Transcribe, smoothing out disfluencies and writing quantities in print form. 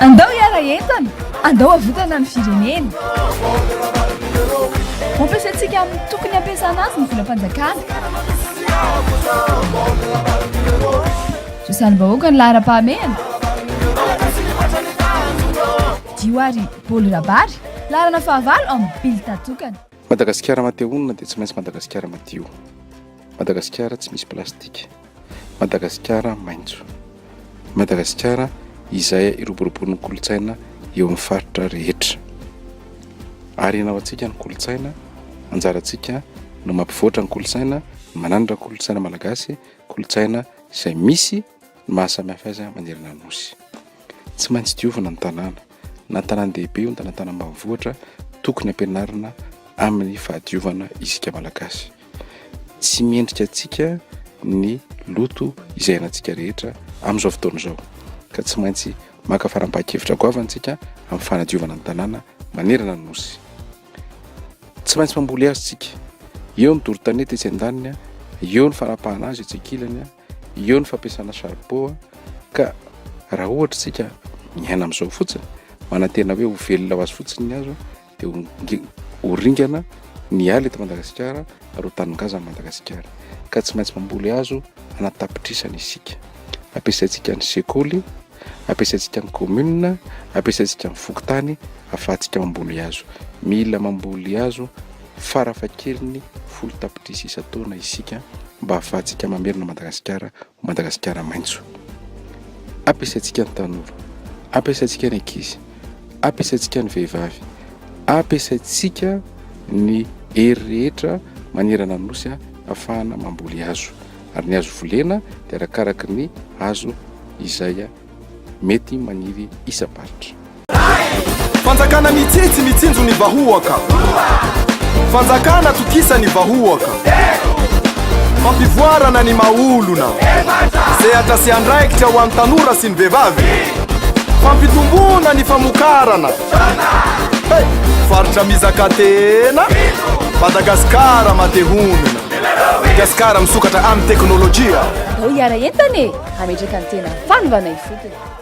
andao hiara entana andao avotana ny firenena mampiasantsika amin'ny tokony ampiasana azy ny volam-panjakana Josan'ny-bahoaka ny lahara-pahamehana Dioary Paoly Rabary laharana fahavalo amin'ny Bily Tatokana. Madagasikara matehonina dia tsy maintsy Madagasikara madio. Madagasikara tsy misy plastika. Madagasikara maitso. Madagasikara izay iroborobonin'ny kolotsaina eo amin'ny faritra rehetra. Ary ianao antsika ny kolotsaina, anjarantsika no mampivoatra ny kolotsaina, manandrana kolotsaina malagasy, kolotsaina izay misy mahasamihafa azy manerana ny nosy. Tsy maintsy diovina ny tanàna. Na tanan-dehibe io, na tanan-ambanivohitra tokony ampianarina amin'ny fahadiovana isika malagasy. Tsy miendrika antsika ny loto izay hainantsika rehetra amin'izao fotoana izao. Ka tsy maintsy maka faram-pahan-kevitra goavana antsika amin'ny fanadiovana ny tanàna manerana ny nosy. Tsy maintsy mamboly hazo isika. Eo ny doro-tanety etsy an-daniny, eo ny fanapahana azy etsy ankilany, eo ny fampiasana saribao. Ka raha ohatra isika miaina amin'izao fotsiny, manantena hoe ho velona ho azy fotsiny ny hazo dia ho ringana ny ala eto Madagasikara ary ho tanongazana Madagasikara. Ka tsy maintsy mamboly hazo anatapitrisana isika. Ampiasaintsika ny sekoly, ampiasaintsika ny commune, ampiasaintsika ny fokontany ahafahantsika mamboly hazo. Mila mamboly hazo farafahakeliny 10 tapitrisa isan-taona isika mba ahafahantsika mamerina Madagasikara ho Madagasikara maitso. Ampiasaintsika ny tanora, ampiasaintsika ny ankizy, ampiasaintsika ny vehivavy, ampiasaintsika ny hery rehetra manerana ny nosy ahafahana mamboly hazo. Ary ny hazo volena dia arakaraky ny hazo izay mety maniry isa-paritra. Fanjakana mitsitsy mitsinjo ny vahoaka, fanjakana tokisa ny vahoaka, fampivoarana ny maolona, sehatra sy andraikitra ho an'ny tanora sy ny vehivavy, fampitombona ny famokarana. Faritra mizaka tena, Madagasikara matehonina, Madagasikara misokatra amin'ny teknôlôjia. Andao hiara entana e, ametraka ny tena fanovana ifotony.